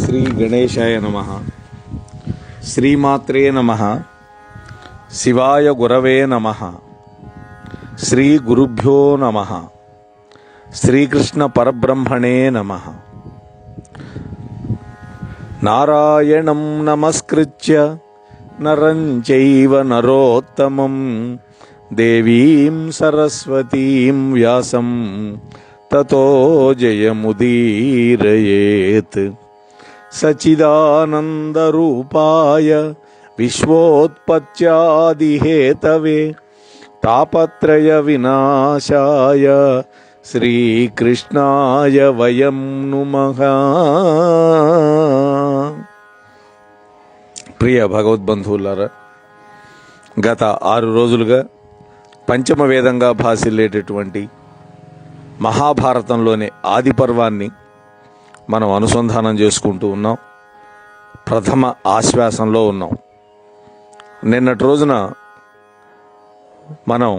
శ్రీ గణేశాయ నమః. శ్రీమాత్రే నమః. శివాయ గురవే నమః. శ్రీ గురుభ్యో నమః. శ్రీకృష్ణ పరబ్రహ్మణే నమః. నారాయణం నమస్కృత్య నరం చైవ నరోత్తమం దేవీం సరస్వతీం వ్యాసం తతో జయముదీరయేత్. సచిదానందరూపాయ విశ్వోత్పత్యాదిహేతవే తాపత్రయ వినాశాయ శ్రీకృష్ణాయ వయం నుమః. ప్రియ భగవద్బంధువులారా, గత 6 రోజులుగా పంచమ వేదంగా భాసిల్లేటటువంటి మహాభారతంలోని ఆది పర్వాన్ని మనం అనుసంధానం చేసుకుంటూ ఉన్నాం. ప్రథమ ఆశ్వాసంలో ఉన్నాం. నిన్నటి రోజున మనం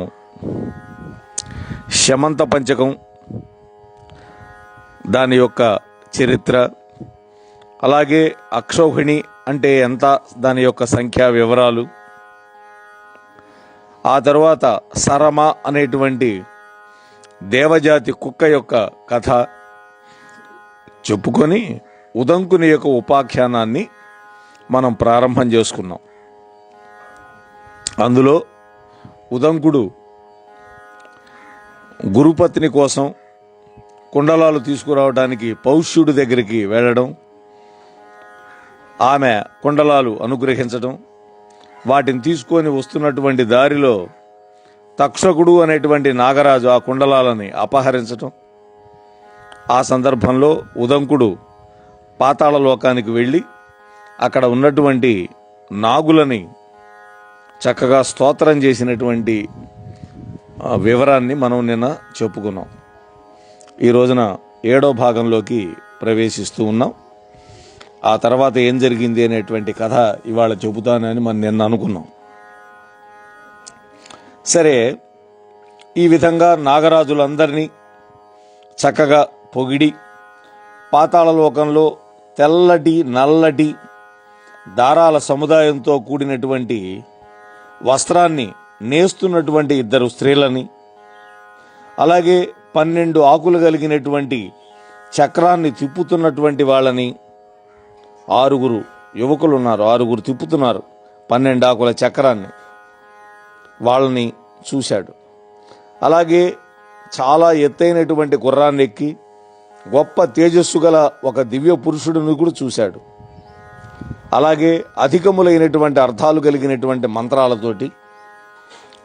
శమంత పంచకం, దాని యొక్క చరిత్ర, అలాగే అక్షౌహిణి అంటే ఎంత, దాని యొక్క సంఖ్యా వివరాలు, ఆ తర్వాత సరమ అనేటువంటి దేవజాతి కుక్క యొక్క కథ చెప్పుకొని ఉదంకుని యొక్క ఉపాఖ్యానాన్ని మనం ప్రారంభం చేసుకున్నాం. అందులో ఉదంకుడు గురుపత్ని కోసం కుండలాలు తీసుకురావడానికి పౌష్యుడి దగ్గరికి వెళ్ళడం, ఆమె కుండలాలు అనుగ్రహించడం, వాటిని తీసుకొని వస్తున్నటువంటి దారిలో తక్షకుడు అనేటువంటి నాగరాజు ఆ కుండలాలని అపహరించటం. ఆ సందర్భంలో ఉదంకుడు పాతాళ లోకానికి వెళ్ళి అక్కడ ఉన్నటువంటి నాగులని చక్కగా స్తోత్రం చేసినటువంటి వివరాన్ని మనం నిన్న చెప్పుకున్నాం. ఈ రోజున 7వ భాగంలోకి ప్రవేశిస్తూ ఉన్నాం. ఆ తర్వాత ఏం జరిగింది అనేటువంటి కథ ఇవాళ చెబుతానని మనం నిన్న అనుకున్నాం. సరే, ఈ విధంగా నాగరాజులందరినీ చక్కగా పొగిడి పాతాళలోకంలో తెల్లటి నల్లటి దారాల సముదాయంతో కూడినటువంటి వస్త్రాన్ని నేస్తున్నటువంటి 2 స్త్రీలని, అలాగే 12 ఆకులు కలిగినటువంటి చక్రాన్ని తిప్పుతున్నటువంటి వాళ్ళని, 6 యువకులు ఉన్నారు, 6 తిప్పుతున్నారు 12 ఆకుల చక్రాన్ని, వాళ్ళని చూశాడు. అలాగే చాలా ఎత్తైనటువంటి గుర్రాన్ని ఎక్కి గొప్ప తేజస్సు గల ఒక దివ్య పురుషుడిని కూడా చూశాడు. అలాగే అధికములైనటువంటి అర్థాలు కలిగినటువంటి మంత్రాలతోటి,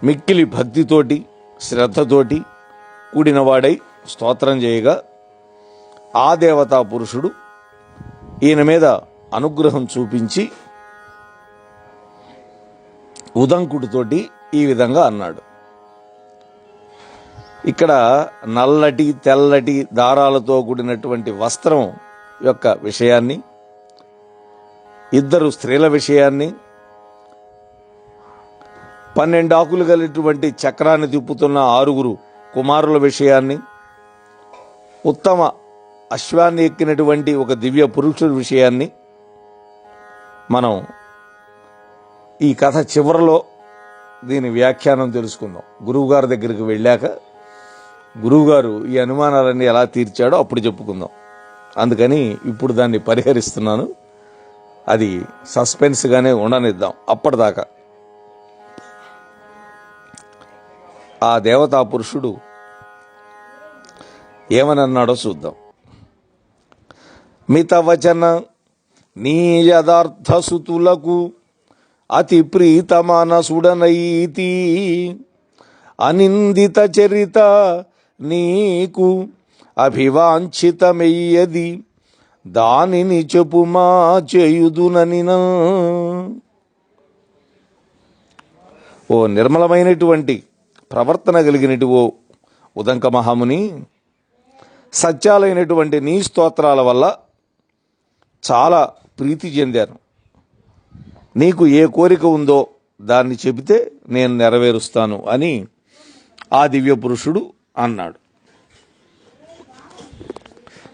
మిక్కిలి భక్తితోటి, శ్రద్ధతోటి కూడినవాడై స్తోత్రం చేయగా ఆ దేవతా పురుషుడు ఈయన మీద అనుగ్రహం చూపించి ఉదంకుడితోటి ఈ విధంగా అన్నాడు. ఇక్కడ నల్లటి తెల్లటి దారాలతో కూడినటువంటి వస్త్రం యొక్క విషయాన్ని, 2 స్త్రీల విషయాన్ని, 12 ఆకులు కలిగినటువంటి చక్రాన్ని తిప్పుతున్న 6 కుమారుల విషయాన్ని, ఉత్తమ అశ్వాన్ని ఎక్కినటువంటి ఒక దివ్య పురుషుడి విషయాన్ని మనం ఈ కథ చివరిలో దీని వ్యాఖ్యానం తెలుసుకుందాం. గురువుగారి దగ్గరికి వెళ్ళాక గురువుగారు ఈ అనుమానాలన్నీ ఎలా తీర్చాడో అప్పుడు చెప్పుకుందాం. అందుకని ఇప్పుడు దాన్ని పరిహరిస్తున్నాను. అది సస్పెన్స్గానే ఉండనిద్దాం అప్పటిదాకా. ఆ దేవతా పురుషుడు ఏమనన్నాడో చూద్దాం. మితవచన నీ యథార్థ సుతులకు అతి ప్రీతమానసుడనైతి, అనిందిత చరిత నీకు అభివాంఛితమయ్యది, దానిని చెప్పుమా చేయుదుననిన. ఓ నిర్మలమైనటువంటి ప్రవర్తన కలిగినటు ఓ ఉదంక మహాముని, సత్యాలైనటువంటి నీ స్తోత్రాల వల్ల చాలా ప్రీతి చెందాను. నీకు ఏ కోరిక ఉందో దాన్ని చెబితే నేను నెరవేరుస్తాను అని ఆ దివ్య పురుషుడు అన్నాడు.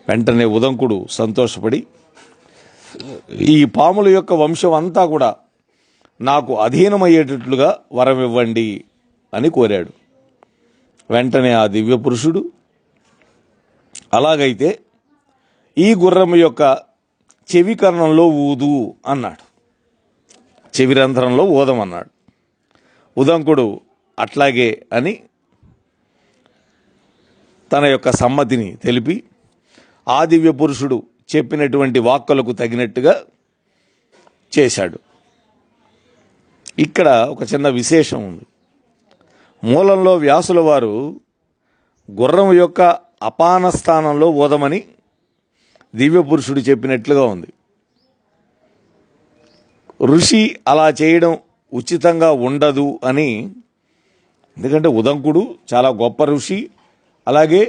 వెంటనే ఉదంకుడు సంతోషపడి ఈ పాముల యొక్క వంశం అంతా కూడా నాకు అధీనమయ్యేటట్లుగా వరం ఇవ్వండి అని కోరాడు. వెంటనే ఆ దివ్య పురుషుడు అలాగైతే ఈ గుర్రం యొక్క చెవి కర్ణంలో ఊదు అన్నాడు. చెవి రంధ్రంలో ఊదమన్నాడు. ఉదంకుడు అట్లాగే అని తన యొక్క సమ్మతిని తెలిపి ఆ దివ్య పురుషుడు చెప్పినటువంటి వాక్కులకు తగినట్టుగా చేశాడు. ఇక్కడ ఒక చిన్న విశేషం ఉంది. మూలంలో వ్యాసుల వారు గుర్రం యొక్క అపాన స్థానంలో ఊదమని దివ్య పురుషుడు చెప్పినట్లుగా ఉంది. ఋషి అలా చేయడం ఉచితంగా ఉండదు అని, ఎందుకంటే ఉదంకుడు చాలా గొప్ప ఋషి, అలాగే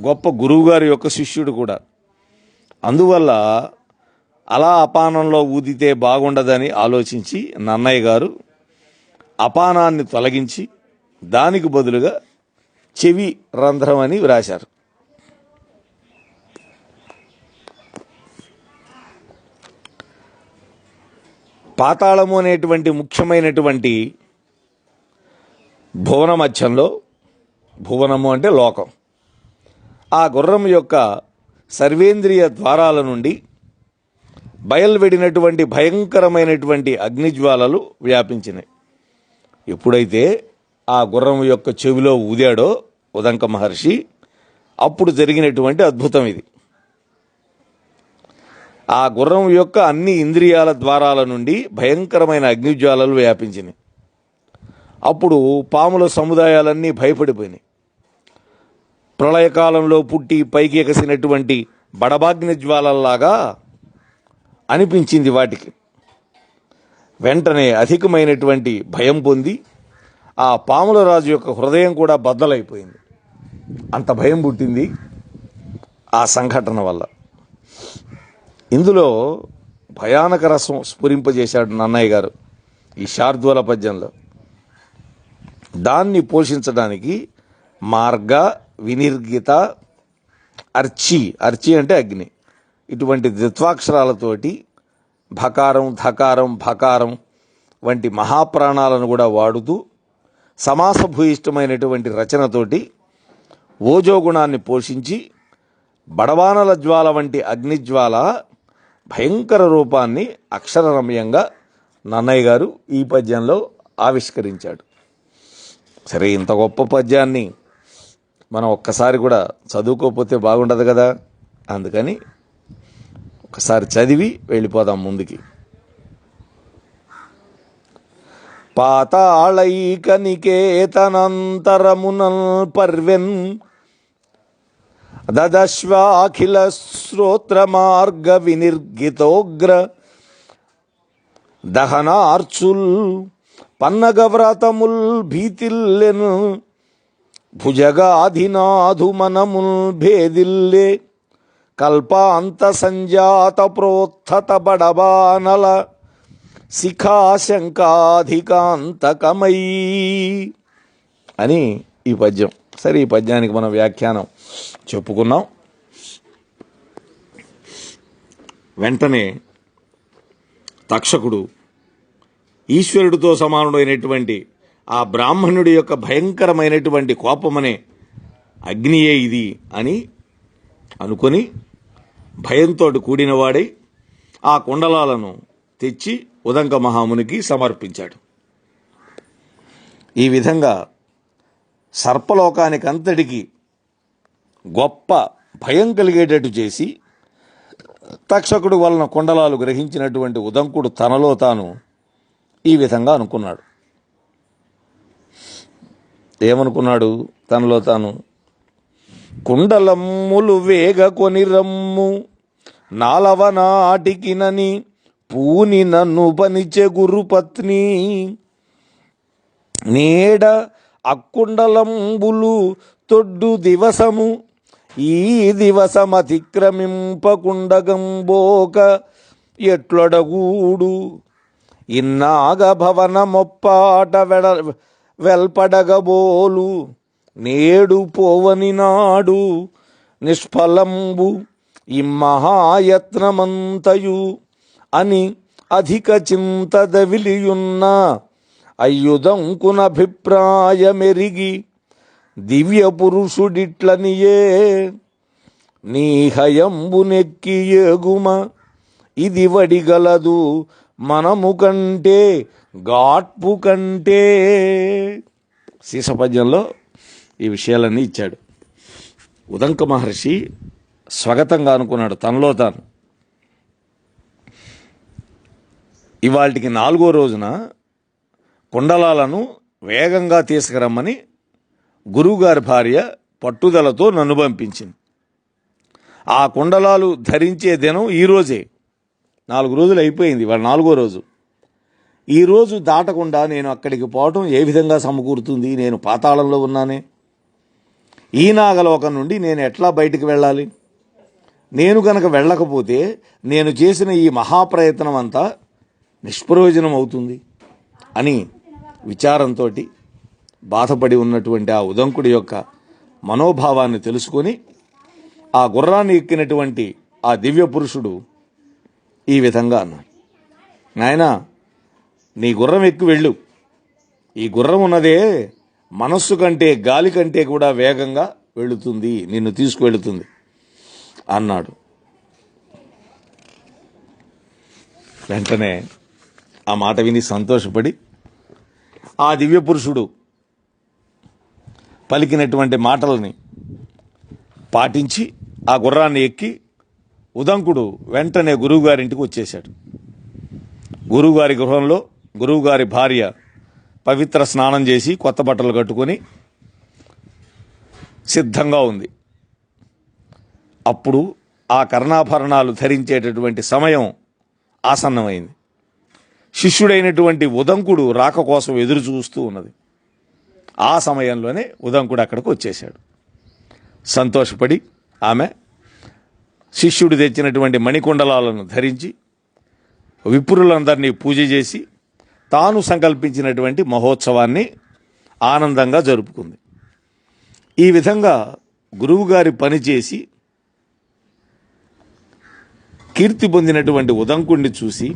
గొప్ప గురువుగారి యొక్క శిష్యుడు కూడా. అందువల్ల అలా అపానంలో ఊదితే బాగుండదని ఆలోచించి నన్నయ్య గారు అపానాన్ని తొలగించి దానికి బదులుగా చెవి రంధ్రం అని వ్రాశారు. పాతాళము అనేటువంటి ముఖ్యమైనటువంటి భువన మధ్యంలో, భువనము అంటే లోకం, ఆ గుర్రం యొక్క సర్వేంద్రియ ద్వారాల నుండి బయలువెడినటువంటి భయంకరమైనటువంటి అగ్నిజ్వాలలు వ్యాపించినాయి. ఎప్పుడైతే ఆ గుర్రం యొక్క చెవిలో ఊదాడో ఉదంక మహర్షి, అప్పుడు జరిగినటువంటి అద్భుతం ఇది. ఆ గుర్రం యొక్క అన్ని ఇంద్రియాల ద్వారాల నుండి భయంకరమైన అగ్నిజ్వాలలు వ్యాపించినాయి. అప్పుడు పాముల సముదాయాలన్నీ భయపడిపోయినాయి. ప్రళయకాలంలో పుట్టి పైకి ఎగసినటువంటి బడబాగ్ని జ్వాలల్లాగా అనిపించింది వాటికి. వెంటనే అధికమైనటువంటి భయం పొంది ఆ పాముల రాజు యొక్క హృదయం కూడా బద్దలైపోయింది. అంత భయం పుట్టింది ఆ సంఘటన వల్ల. ఇందులో భయానక రసం స్ఫురింపజేశాడు నన్నయ్య గారు ఈ శార్దూల పద్యంలో. దాన్ని పోషించడానికి మార్గ, వినిర్గిత, అర్చి, అర్చి అంటే అగ్ని, ఇటువంటి ద్విత్వాక్షరాలతోటి భకారం, ధకారం, భకారం వంటి మహాప్రాణాలను కూడా వాడుతూ సమాసభూయిష్టమైనటువంటి రచనతోటి ఓజోగుణాన్ని పోషించి బడబానల జ్వాల వంటి అగ్నిజ్వాల భయంకర రూపాన్ని అక్షరరమ్యంగా నన్నయ్య గారు ఈ పద్యంలో ఆవిష్కరించాడు. సరే, ఇంత గొప్ప పద్యాన్ని మనం ఒక్కసారి కూడా చదువుకోకపోతే బాగుండదు కదా. అందుకని ఒకసారి చదివి వెళ్ళిపోదాం ముందుకి. పాతాళైక నికేతనంతరమునల్ పర్వెన్ దదశ్వాఖిల శ్రోత్ర మార్గ వినిర్గితోగ్ర దహనార్చుల్ పన్నగవ్రతముల్ భీతిల్లెను భుజగాధినాధు మనముల్ భేదిల్లే కల్పాంత సంజాత ప్రోత్థత బడబానల శిఖాశంకాధికాంతకమై అని ఈ పద్యం. సరే, ఈ పద్యానికి మనం వ్యాఖ్యానం చెప్పుకున్నాం. వెంటనే తక్షకుడు ఈశ్వరుడితో సమానుడైనటువంటి ఆ బ్రాహ్మణుడి యొక్క భయంకరమైనటువంటి కోపమనే అగ్నియే ఇది అని అనుకొని భయంతో కూడినవాడై ఆ కుండలాలను తెచ్చి ఉదంక మహామునికి సమర్పించాడు. ఈ విధంగా సర్పలోకానికంతటికి గొప్ప భయం కలిగేటట్టు చేసి తక్షకుడు వలన కుండలాలు గ్రహించినటువంటి ఉదంకుడు తనలో తాను ఈ విధంగా అనుకున్నాడు. ఏమనుకున్నాడు తనలో తాను? కుండలమ్ములు వేగ కొని రమ్ము నాలవ నాటికినని పూని నన్ను పనిచె గురుపత్ని నేడ అక్కుండలంబులు తొడ్డు దివసము ఈ దివసమతిక్రమింపకుండగంబోక ఎట్లొడగూడు ఇన్నాగ భవన మొప్పాట వెల్పడగబోలు నేడు పోవని నాడు నిష్ఫలంబు ఇమ్మహాయత్నమంతయు అని అధిక చింతదవిలియున్న అయ్యుదంకునభిప్రాయమెరిగి దివ్య పురుషుడిట్లనియే నీహయంబునెక్కి ఏగుమ ఇది వడిగలదు మనము కంటే గాట్పు కంటే. శీర్షపద్యంలో ఈ విషయాలన్నీ ఇచ్చాడు. ఉదంక మహర్షి స్వాగతంగా అనుకున్నాడు తనలో తాను, ఇవాళకి 4వ రోజున కుండలాలను వేగంగా తీసుకురమ్మని గురువుగారి భార్య పట్టుదలతో నన్ను పంపించింది. ఆ కుండలాలు ధరించే దినం ఈరోజే. 4 రోజులు అయిపోయింది, ఇవాళ 4వ రోజు. ఈ రోజు దాటకుండా నేను అక్కడికి పోవటం ఏ విధంగా సమకూరుతుంది? నేను పాతాళంలో ఉన్నానే. ఈ నాగలోకం నుండి నేను ఎట్లా బయటికి వెళ్ళాలి? నేను కనుక వెళ్ళకపోతే నేను చేసిన ఈ మహాప్రయత్నం అంతా నిష్ప్రయోజనం అవుతుంది అని విచారంతో బాధపడి ఉన్నటువంటి ఆ ఉదంకుడి యొక్క మనోభావాన్ని తెలుసుకొని ఆ గుర్రాన్ని ఎక్కినటువంటి ఆ దివ్య పురుషుడు ఈ విధంగా అన్నాడు, నాయనా, నీ గుర్రం ఎక్కి వెళ్ళు. ఈ గుర్రం ఉన్నదే మనస్సు కంటే గాలి కంటే కూడా వేగంగా వెళుతుంది, నిన్ను తీసుకువెళుతుంది అన్నాడు. వెంటనే ఆ మాట విని సంతోషపడి ఆ దివ్య పురుషుడు పలికినటువంటి మాటలని పాటించి ఆ గుర్రాన్ని ఎక్కి ఉదంకుడు వెంటనే గురువుగారింటికి వచ్చేశాడు. గురువుగారి గృహంలో గురువుగారి భార్య పవిత్ర స్నానం చేసి కొత్త బట్టలు కట్టుకొని సిద్ధంగా ఉంది. అప్పుడు ఆ కర్ణాభరణాలు ధరించేటటువంటి సమయం ఆసన్నమైంది. శిష్యుడైనటువంటి ఉదంకుడు రాక కోసం ఎదురు చూస్తూ ఉన్నది. ఆ సమయంలోనే ఉదంకుడు అక్కడికి వచ్చేశాడు. సంతోషపడి ఆమె శిష్యుడు తెచ్చినటువంటి మణికుండలాలను ధరించి విప్రులందరినీ పూజ చేసి తాను సంకల్పించినటువంటి మహోత్సవాన్ని ఆనందంగా జరుపుకుంది. ఈ విధంగా గురువుగారి పనిచేసి కీర్తి పొందినటువంటి ఉదంకుడిని చూసి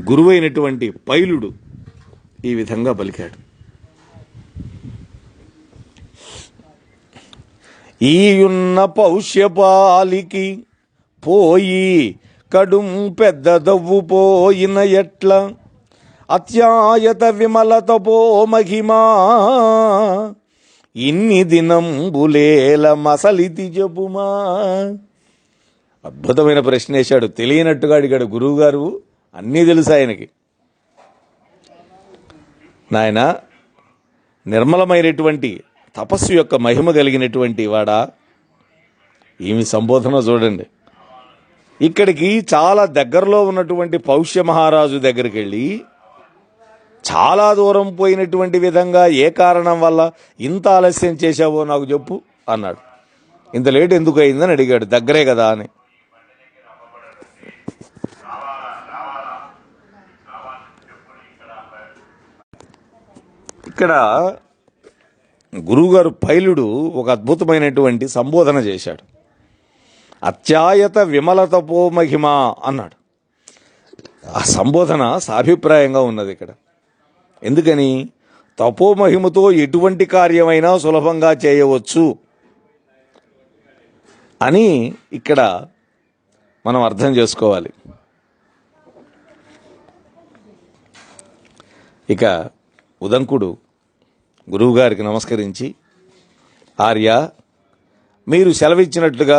గురువైనటువంటి పైలుడు ఈ విధంగా పలికాడు, ఈయున్న పౌష్యపాలికి పోయి కడుం పెద్ద దవ్వు పోయిన ఎట్ల అత్యాయత విమలత పో మహిమా ఇన్ని దినంబులేల మసలితి జపుమా. అద్భుతమైన ప్రశ్న వేశాడు. తెలియనట్టుగా అడిగాడు గురువు గారు. అన్నీ తెలుసు ఆయనకి. నాయన, నిర్మలమైనటువంటి తపస్సు యొక్క మహిమ కలిగినటువంటి వాడా, ఈమె సంబోధన చూడండి. ఇక్కడికి చాలా దగ్గరలో ఉన్నటువంటి పౌష్య మహారాజు దగ్గరికి వెళ్ళి చాలా దూరం పోయినటువంటి విధంగా ఏ కారణం వల్ల ఇంత ఆలస్యం చేశావో నాకు చెప్పు అన్నాడు. ఇంత లేట్ ఎందుకు అయిందని అడిగాడు. దగ్గరే కదా అని. ఇక్కడ గురువుగారు పైలుడు ఒక అద్భుతమైనటువంటి సంబోధన చేశాడు. అత్యాయత విమలత పో మహిమ అన్నాడు. ఆ సంబోధన సాభిప్రాయంగా ఉన్నది ఇక్కడ. ఎందుకని? తపోమహిమతో ఎటువంటి కార్యమైనా సులభంగా చేయవచ్చు అని ఇక్కడ మనం అర్థం చేసుకోవాలి. ఇక ఉదంకుడు గురువుగారికి నమస్కరించి, ఆర్య, మీరు సెలవిచ్చినట్లుగా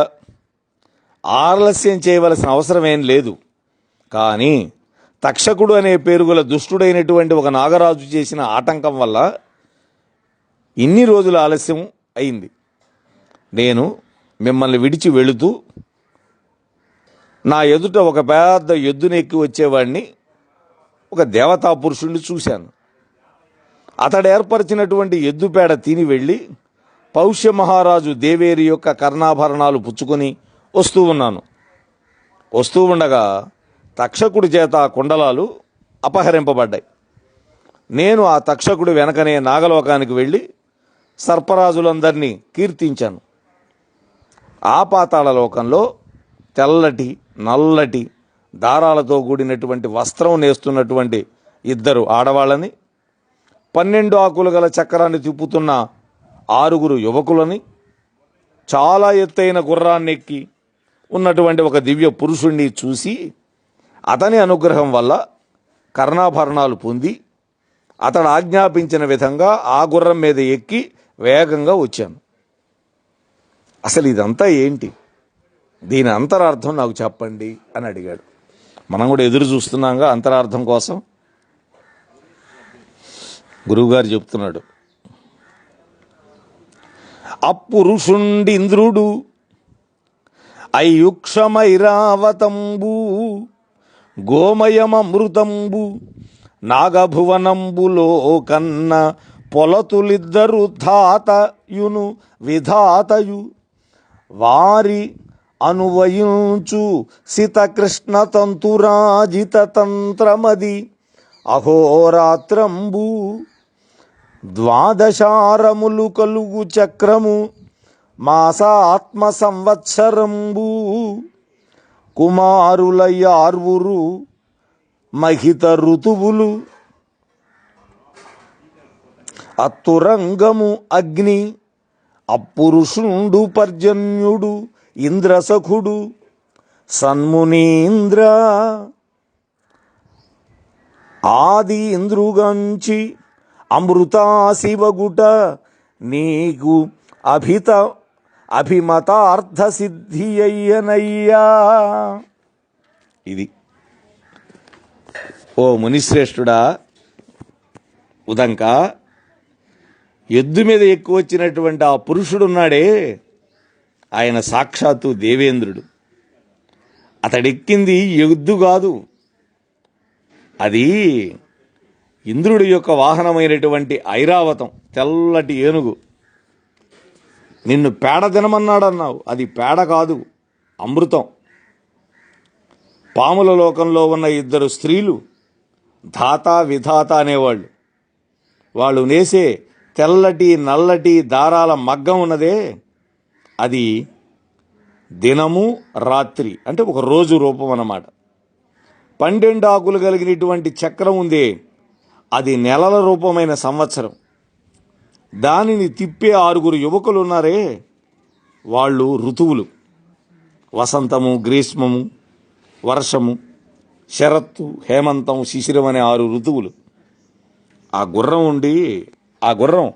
ఆలస్యం చేయవలసిన అవసరం ఏం లేదు. కానీ తక్షకుడు అనే పేరుగల దుష్టుడైనటువంటి ఒక నాగరాజు చేసిన ఆటంకం వల్ల ఇన్ని రోజుల ఆలస్యం అయింది. నేను మిమ్మల్ని విడిచి వెళుతూ నా ఎదుట ఒక పెద్ద ఎద్దుని ఎక్కి వచ్చేవాడిని, ఒక దేవతా పురుషుణ్ణి చూశాను. అతడు ఏర్పరిచినటువంటి ఎద్దుపేడ తిని వెళ్ళి పౌష్య మహారాజు దేవేరి యొక్క కర్ణాభరణాలు పుచ్చుకొని వస్తూ ఉన్నాను. వస్తూ ఉండగా తక్షకుడి చేత ఆ కుండలాలు అపహరింపబడ్డాయి. నేను ఆ తక్షకుడి వెనకనే నాగలోకానికి వెళ్ళి సర్పరాజులందరినీ కీర్తించాను. ఆ పాతాళ లోకంలో తెల్లటి నల్లటి దారాలతో కూడినటువంటి వస్త్రం నేస్తున్నటువంటి 2 ఆడవాళ్ళని, 12 ఆకులు గల చక్రాన్ని తిప్పుతున్న 6 యువకులని, చాలా ఎత్తైన గుర్రాన్ని ఎక్కి ఉన్నటువంటి ఒక దివ్య పురుషుణ్ణి చూసి అతని అనుగ్రహం వల్ల కర్ణాభరణాలు పొంది అతడు ఆజ్ఞాపించిన విధంగా ఆ గుర్రం మీద ఎక్కి వేగంగా వచ్చాను. అసలు ఇదంతా ఏంటి? దీని అంతరార్థం నాకు చెప్పండి అని అడిగాడు. మనం కూడా ఎదురు చూస్తున్నాగా అంతరార్థం కోసం. గురువుగారు చెప్తున్నాడు, అప్పురుషుండింద్రుడు అయుక్షమైరావతంబు గోమయమృతంబు నాగభువనంబులో కన్న పొలతులిద్దరు ధాతయును విధాతయు వారి అనువయించు సితకృష్ణ తంతురాజిత తంత్రమది అహోరాత్రంబు 12 కలుగు చక్రము మాసాత్మ సంవత్సరంబు కుమారులయ్యార్వురు మహిత ఋతువులు అత్తురంగము అగ్ని అప్పురుషుండు పర్జన్యుడు ఇంద్రసఖుడు సన్మునీంద్ర ఆది ఇంద్రుగంచి అమృతా శివగుట నీకు అభిమతార్థ సిద్ధి అయ్యనయ్యా. ఇది ఓ మునిశ్రేష్ఠుడా ఉదంక, ఎద్దు మీద ఎక్కువ వచ్చినటువంటి ఆ పురుషుడున్నాడే ఆయన సాక్షాత్తు దేవేంద్రుడు. అతడెక్కింది ఎద్దు కాదు, అది ఇంద్రుడి యొక్క వాహనమైనటువంటి ఐరావతం, తెల్లటి ఏనుగు. నిన్ను పేడ తినమన్నాడన్నావు, అది పేడ కాదు, అమృతం. పాముల లోకంలో ఉన్న 2 స్త్రీలు ధాత విధాత అనేవాళ్ళు. వాళ్ళు నేసే తెల్లటి నల్లటి దారాల మగ్గం ఉన్నదే, అది దినము రాత్రి అంటే ఒక రోజు రూపం అన్నమాట. 12 ఆకులు కలిగినటువంటి చక్రం ఉందే, అది నెలల రూపమైన సంవత్సరం. దానిని తిప్పే 6 యువకులు ఉన్నారే, వాళ్ళు ఋతువులు. వసంతము, గ్రీష్మము, వర్షము, శరత్తు, హేమంతం, శిశిరం అనే 6 ఋతువులు. ఆ గుర్రం ఉండి, ఆ గుర్రం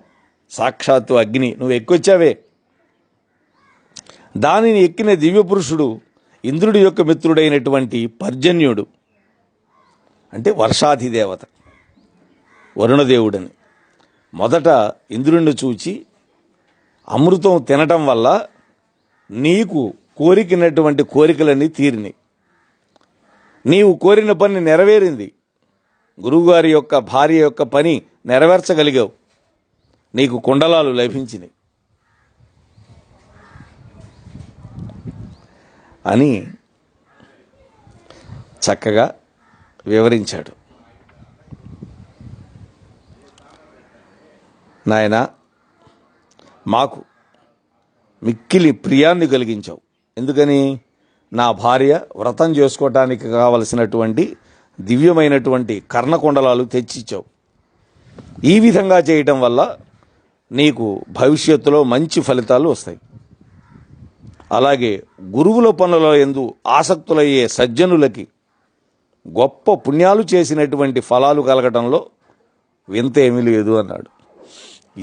సాక్షాత్తు అగ్ని. నువ్వు ఎక్కొచ్చావే, దానిని ఎక్కిన దివ్యపురుషుడు ఇంద్రుడి యొక్క మిత్రుడైనటువంటి పర్జన్యుడు, అంటే వర్షాధిదేవత, వరుణదేవుడని. మొదట ఇంద్రుడిని చూచి అమృతం తినటం వల్ల నీకు కోరికినటువంటి కోరికలన్నీ తీరినాయి, నీవు కోరిన పని నెరవేరింది, గురువుగారి యొక్క భార్య యొక్క పని నెరవేర్చగలిగావు, నీకు కుండలాలు లభించినాయి అని చక్కగా వివరించాడు. నాయన, మాకు మిక్కిలి ప్రియాన్ని కలిగించావు. ఎందుకని? నా భార్య వ్రతం చేసుకోవటానికి కావలసినటువంటి దివ్యమైనటువంటి కర్ణకుండలాలు తెచ్చిచ్చావు. ఈ విధంగా చేయటం వల్ల నీకు భవిష్యత్తులో మంచి ఫలితాలు వస్తాయి. అలాగే గురువుల పనుల యందు ఆసక్తులయ్యే సజ్జనులకి గొప్ప పుణ్యాలు చేసినటువంటి ఫలాలు కలగటంలో వింత ఏమీ లేదు అన్నాడు.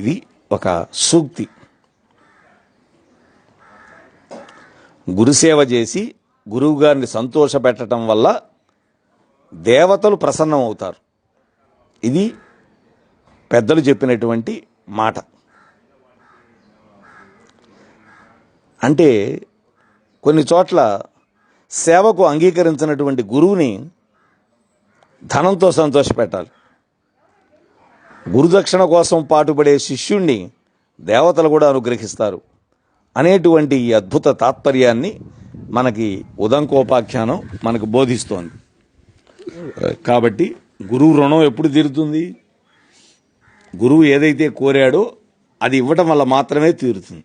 ఇది ఒక సూక్తి. గురుసేవ చేసి గురువుగారిని సంతోషపెట్టడం వల్ల దేవతలు ప్రసన్నం అవుతారు. ఇది పెద్దలు చెప్పినటువంటి మాట. అంటే కొన్ని చోట్ల సేవకు అంగీకరించినటువంటి గురువుని ధనంతో సంతోషపెట్టాలి. గురుదక్షిణ కోసం పాటుపడే శిష్యుణ్ణి దేవతలు కూడా అనుగ్రహిస్తారు అనేటువంటి ఈ అద్భుత తాత్పర్యాన్ని మనకి ఉదంకోపాఖ్యానం మనకు బోధిస్తోంది. కాబట్టి గురువు రుణం ఎప్పుడు తీరుతుంది? గురువు ఏదైతే కోరాడో అది ఇవ్వటం వల్ల మాత్రమే తీరుతుంది.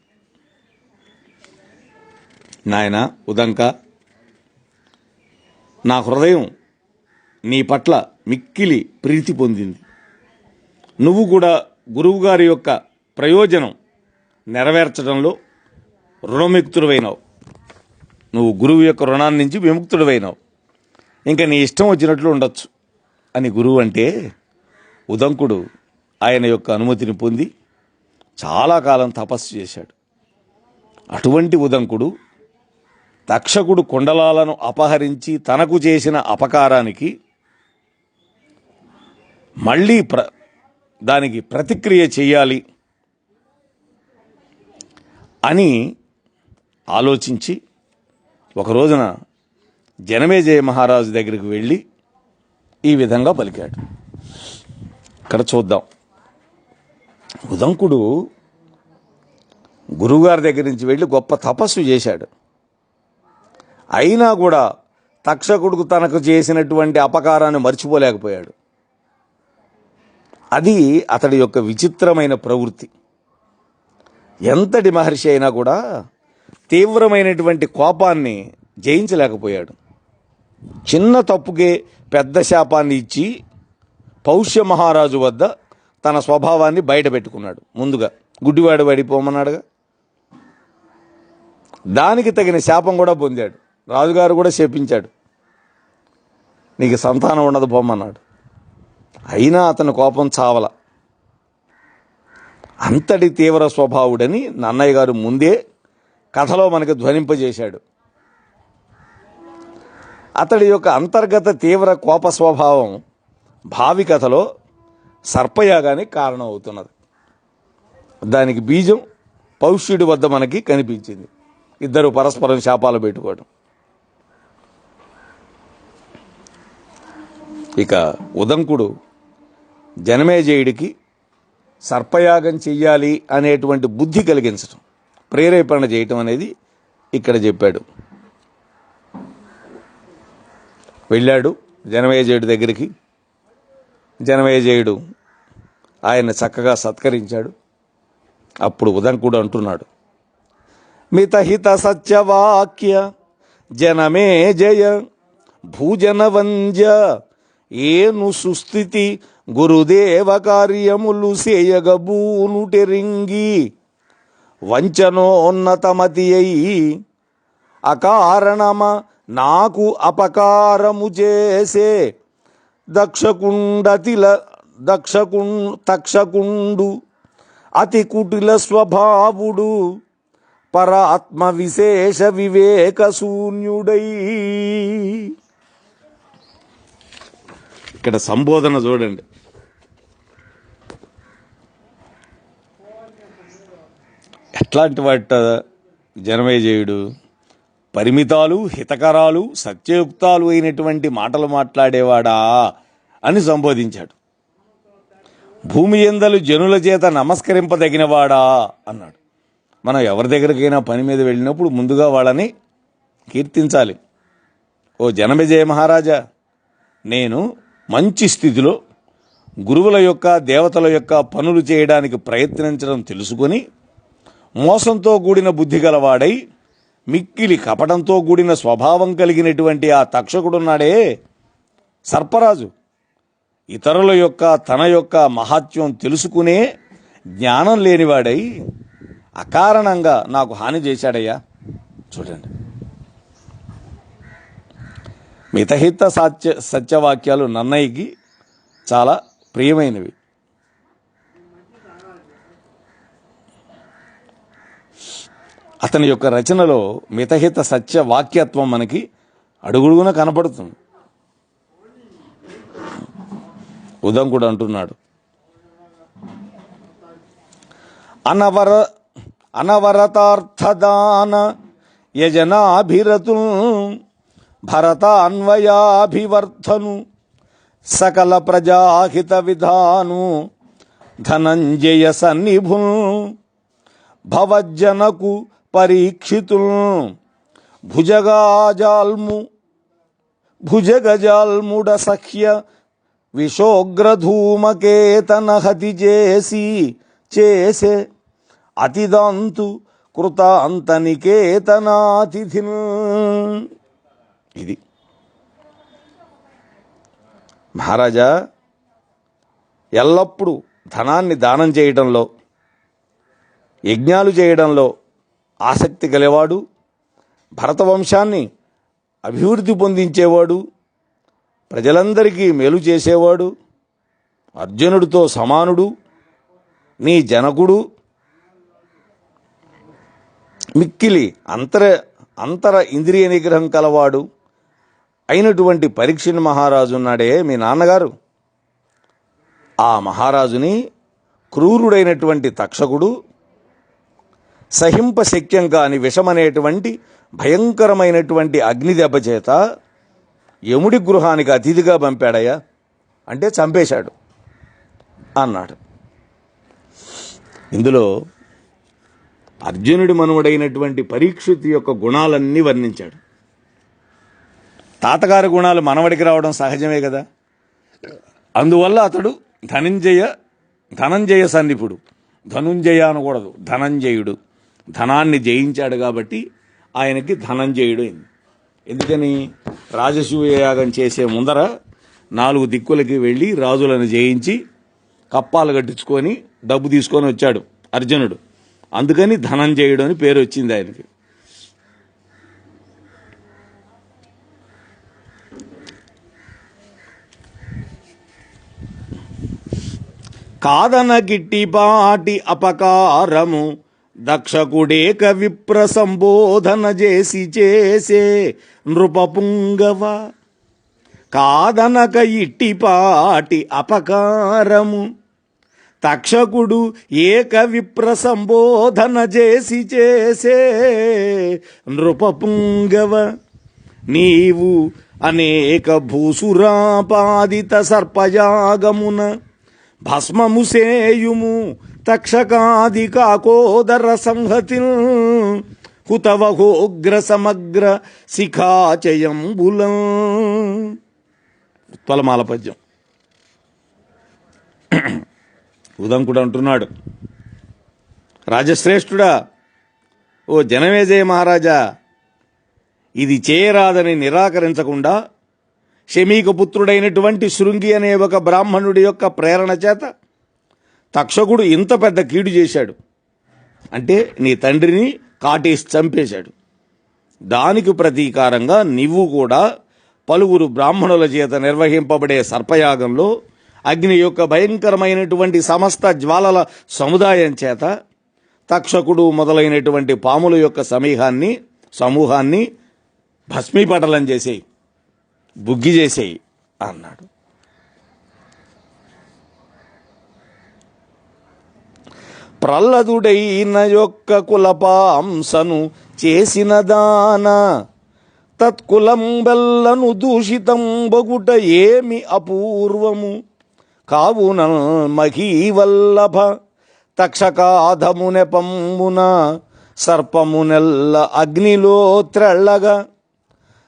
నాయన ఉదంక, నా హృదయం నీ పట్ల మిక్కిలి ప్రీతి పొందింది. నువ్వు కూడా గురువుగారి యొక్క ప్రయోజనం నెరవేర్చడంలో రుణముక్తుడివైనావు. నువ్వు గురువు యొక్క రుణాన్ని నుంచి విముక్తుడివైనావు. ఇంకా నీ ఇష్టం వచ్చినట్లు ఉండొచ్చు అని గురువు అంటే, ఉదంకుడు ఆయన యొక్క అనుమతిని పొంది చాలా కాలం తపస్సు చేశాడు. అటువంటి ఉదంకుడు తక్షకుడు కుండలాలను అపహరించి తనకు చేసిన అపకారానికి మళ్ళీ దానికి ప్రతిక్రియ చేయాలి అని ఆలోచించి ఒక రోజున జనమేజయ మహారాజు దగ్గరికి వెళ్ళి ఈ విధంగా పలికాడు. ఇక్కడ చూద్దాం. ఉదంకుడు గురువుగారి దగ్గర నుంచి వెళ్ళి గొప్ప తపస్సు చేశాడు. అయినా కూడా తక్షకుడుకు తనకు చేసినటువంటి అపకారాన్ని మర్చిపోలేకపోయాడు. అది అతడి యొక్క విచిత్రమైన ప్రవృత్తి. ఎంతటి మహర్షి అయినా కూడా తీవ్రమైనటువంటి కోపాన్ని జయించలేకపోయాడు. చిన్న తప్పుకే పెద్ద శాపాన్ని ఇచ్చి పౌష్య మహారాజు వద్ద తన స్వభావాన్ని బయట పెట్టుకున్నాడు. ముందుగా గుడ్డివాడు పడిపోమన్నాడుగా, దానికి తగిన శాపం కూడా పొందాడు. రాజుగారు కూడా శపించాడు, నీకు సంతానం ఉండదు పోమన్నాడు. అయినా అతని కోపం చావల. అంతటి తీవ్ర స్వభావుడని నన్నయ్య గారు ముందే కథలో మనకు ధ్వనింపజేశాడు. అతడి యొక్క అంతర్గత తీవ్ర కోప స్వభావం భావి కథలో సర్పయాగానికి కారణం అవుతున్నది. దానికి బీజం పౌష్యుడి వద్ద మనకి కనిపించింది. ఇద్దరు పరస్పరం శాపాలు పెట్టుకోవడం. ఇక ఉదంకుడు జనమేజయుడికి సర్పయాగం చెయ్యాలి అనేటువంటి బుద్ధి కలిగించడం, ప్రేరేపణ చేయటం అనేది ఇక్కడ చెప్పాడు. వెళ్ళాడు జనమేజయుడి దగ్గరికి. జనమేజయుడు ఆయన చక్కగా సత్కరించాడు. అప్పుడు ఉదంకుడు అంటున్నాడు, మితహిత సత్యవాక్య జనమేజయ భూజనవంజ ఏను సుస్థితి గురుదేవ కార్యములు సేయగబూనుటెరింగి వంచనోన్నతమతి అయి అకారణమ నాకు అపకారము చేసే తక్షకుండు అతి కుటిల స్వభావుడు పరాత్మ విశేష వివేక శూన్యుడై. ఇక్కడ సంబోధన చూడండి. ఎట్లాంటి వాట జనమేజయుడు పరిమితాలు హితకరాలు సత్యయుక్తాలు అయినటువంటి మాటలు మాట్లాడేవాడా అని సంబోధించాడు. భూమి యందలు జనుల చేత నమస్కరింపదగినవాడా అన్నాడు. మనం ఎవరి దగ్గరికైనా పని మీద వెళ్ళినప్పుడు ముందుగా వాళ్ళని కీర్తించాలి. ఓ జనమేజయ మహారాజా, నేను మంచి స్థితిలో గురువుల యొక్క దేవతల యొక్క పనులు చేయడానికి ప్రయత్నించడం తెలుసుకొని మోసంతో కూడిన బుద్ధి గలవాడై మిక్కిలి కపటంతో కూడిన స్వభావం కలిగినటువంటి ఆ తక్షకుడున్నాడే సర్పరాజు, ఇతరుల యొక్క తన యొక్క మహాత్మ్యం తెలుసుకునే జ్ఞానం లేనివాడై అకారణంగా నాకు హాని చేశాడయ్యా. చూడండి, మితహిత సత్యవాక్యాలు నన్నయ్యకి చాలా ప్రియమైనవి. అతని యొక్క రచనలో మితహిత సత్య వాక్యత్వం మనకి అడుగుడుగున కనపడుతుంది. ఉదంకుడు అంటున్నాడు, అనవరతార్థదాన యజనాభిరతు భరతాన్వయాభివర్ధను సకల ప్రజాహిత విధాను ధనంజయ సన్నిభుల్ భవజ్జనకు పరీక్షితుల్ భుజగజాల్ముడ సఖ్య విశోగ్రధూమకేతన హతి చేసే అతిదాంతు కృతాంతనికేతనాతిథిన్. ఇది మహారాజా ఎల్లప్పుడూ ధనాన్ని దానం చేయడంలో, యజ్ఞాలు చేయడంలో ఆసక్తి గలవాడు, భరతవంశాన్ని అభివృద్ధి పొందించేవాడు, ప్రజలందరికీ మేలు చేసేవాడు, అర్జునుడితో సమానుడు, నీ జనకుడు, మిక్కిలి అంతర ఇంద్రియ నిగ్రహం కలవాడు అయినటువంటి పరీక్షిత్ మహారాజు ఉన్నాడే మీ నాన్నగారు, ఆ మహారాజుని క్రూరుడైనటువంటి తక్షకుడు సహింపశక్యం కాని విషమనేటువంటి భయంకరమైనటువంటి అగ్నిదెబ్బ చేత యముడి గృహానికి అతిథిగా పంపాడయ్యా, అంటే చంపేశాడు అన్నాడు. ఇందులో అర్జునుడి మనువడైనటువంటి పరీక్షిత్ యొక్క గుణాలన్నీ వర్ణించాడు. తాతగారి గుణాలు మనవడికి రావడం సహజమే కదా. అందువల్ల అతడు ధనంజయ సన్నిపుడు, ధనుంజయ అనకూడదు, ధనంజయుడు, ధనాన్ని జయించాడు కాబట్టి ఆయనకి ధనంజయుడు అయింది. ఎందుకని? రాజసూయ యాగం చేసే ముందర 4 దిక్కులకి వెళ్ళి రాజులను జయించి కప్పాలు కట్టించుకొని డబ్బు తీసుకొని వచ్చాడు అర్జునుడు. అందుకని ధనంజయుడు అని పేరు వచ్చింది ఆయనకి. కాదన గిట్టిపాటి అపకారము దక్షకుడేక విప్ర సంబోధన చేసే నృపపుంగవ. కాదనక ఇట్టిపాటి అపకారము తక్షకుడు ఏక విప్ర సంబోధన చేసే నృపపుంగవ. నీవు అనేక భూసురాపాదిత సర్పయాగమున భస్మము సేయుము తక్షకాది కాకోదర సంహతి హుతవహోగ్ర సమగ్ర శిఖాచయంబులం. ఉత్పలమాల పద్యం. ఉదంకుడు అంటున్నాడు, రాజశ్రేష్ఠుడా, ఓ జనమేజయ మహారాజా, ఇది చేయరాదని నిరాకరించకుండా శమీక పుత్రుడైనటువంటి శృంగి అనే ఒక బ్రాహ్మణుడి యొక్క ప్రేరణ చేత తక్షకుడు ఇంత పెద్ద కీడు చేశాడు. అంటే నీ తండ్రిని కాటేసి చంపేశాడు. దానికి ప్రతీకారంగా నీవు కూడా పలువురు బ్రాహ్మణుల చేత నిర్వహింపబడే సర్పయాగంలో అగ్ని యొక్క భయంకరమైనటువంటి సమస్త జ్వాలల సముదాయం చేత తక్షకుడు మొదలైనటువంటి పాముల యొక్క సమూహాన్ని భస్మీపటలం చేసేయి, బుగ్గి చేసేయి అన్నాడు. ప్రహ్లదుడైన యొక్క కులపాంసను చేసిన దాన తత్కులం బెల్లను దూషితం బగుట ఏమి అపూర్వము. కావున మహీవల్లభ తక్షకాధము నెపమ్మున సర్పమునెల్ల అగ్నిలో త్రెళ్ళగా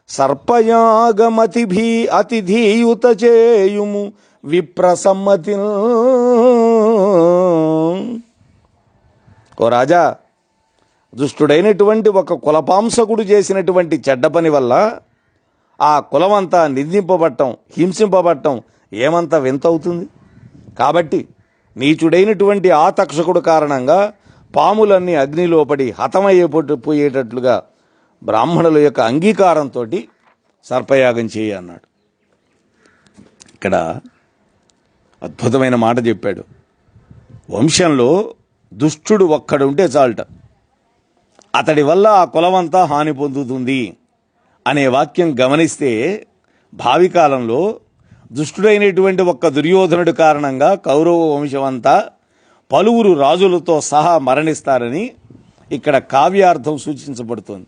సర్పయాగమతిభి అతిథీయుత చేయుము విప్రసమ్మతి. ఓ రాజా, దుష్టుడైనటువంటి ఒక కులపాంసకుడు చేసినటువంటి చెడ్డ పని వల్ల ఆ కులమంతా నిందింపబట్టం, హింసింపబట్టం ఏమంత వింత అవుతుంది. కాబట్టి నీచుడైనటువంటి ఆ తక్షకుడు కారణంగా పాములన్నీ అగ్నిలో పడి హతమయ్యేపోయేటట్లుగా బ్రాహ్మణుల యొక్క అంగీకారంతో సర్పయాగం చేయి అన్నాడు. ఇక్కడ అద్భుతమైన మాట చెప్పాడు. వంశంలో దుష్టుడు ఒక్కడుంటే చాలట, అతడి వల్ల ఆ కులమంతా హాని పొందుతుంది అనే వాక్యం గమనిస్తే భావి కాలంలో దుష్టుడైనటువంటి ఒక్క దుర్యోధనుడి కారణంగా కౌరవ వంశం అంతా పలువురు రాజులతో సహా మరణిస్తారని ఇక్కడ కావ్యార్థం సూచించబడుతోంది.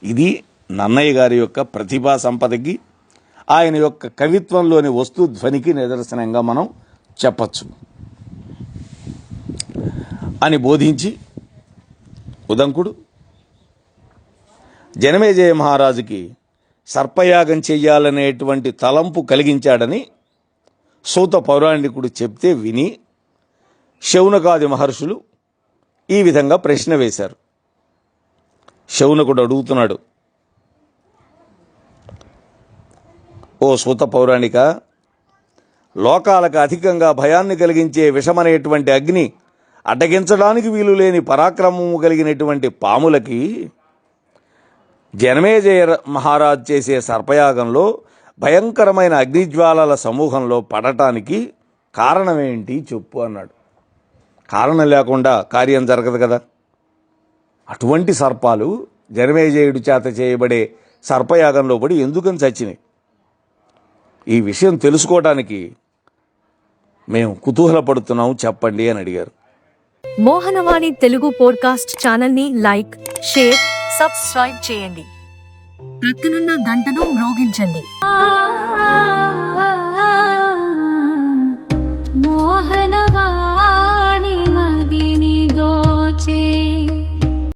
ఇది నన్నయ్య గారి యొక్క ప్రతిభా సంపదకి, ఆయన యొక్క కవిత్వంలోని వస్తు ధ్వనికి నిదర్శనంగా మనం చెప్పచ్చు అని బోధించి ఉదంకుడు జనమేజయ మహారాజుకి సర్పయాగం చెయ్యాలనేటువంటి తలంపు కలిగించాడని సూత పౌరాణికుడు చెప్తే విని శౌనకాది మహర్షులు ఈ విధంగా ప్రశ్న వేశారు. శౌనకుడు అడుగుతున్నాడు, ఓ సూత పౌరాణిక, లోకాలకు అధికంగా భయాన్ని కలిగించే విషమనేటువంటి అగ్ని అడ్డగించడానికి వీలు లేని పరాక్రమము కలిగినటువంటి పాములకి జనమేజయ మహారాజ్ చేసే సర్పయాగంలో భయంకరమైన అగ్నిజ్వాలల సమూహంలో పడటానికి కారణమేంటి చెప్పు అన్నాడు. కారణం లేకుండా కార్యం జరగదు కదా. అటువంటి సర్పాలు జనమేజయుడి చేత చేయబడే సర్పయాగంలో పడి ఎందుకని చచ్చినాయి? ఈ విషయం తెలుసుకోవడానికి మేము కుతూహలపడుతున్నాము, చెప్పండి అని అడిగారు. మోహనవాణి తెలుగు పోడ్కాస్ట్ ఛానల్ని లైక్, షేర్, సబ్స్క్రైబ్ చేయండి. ప్రక్కనున్న గంటను మ్రోగించండి. మోహనవాణి మదిని దోచే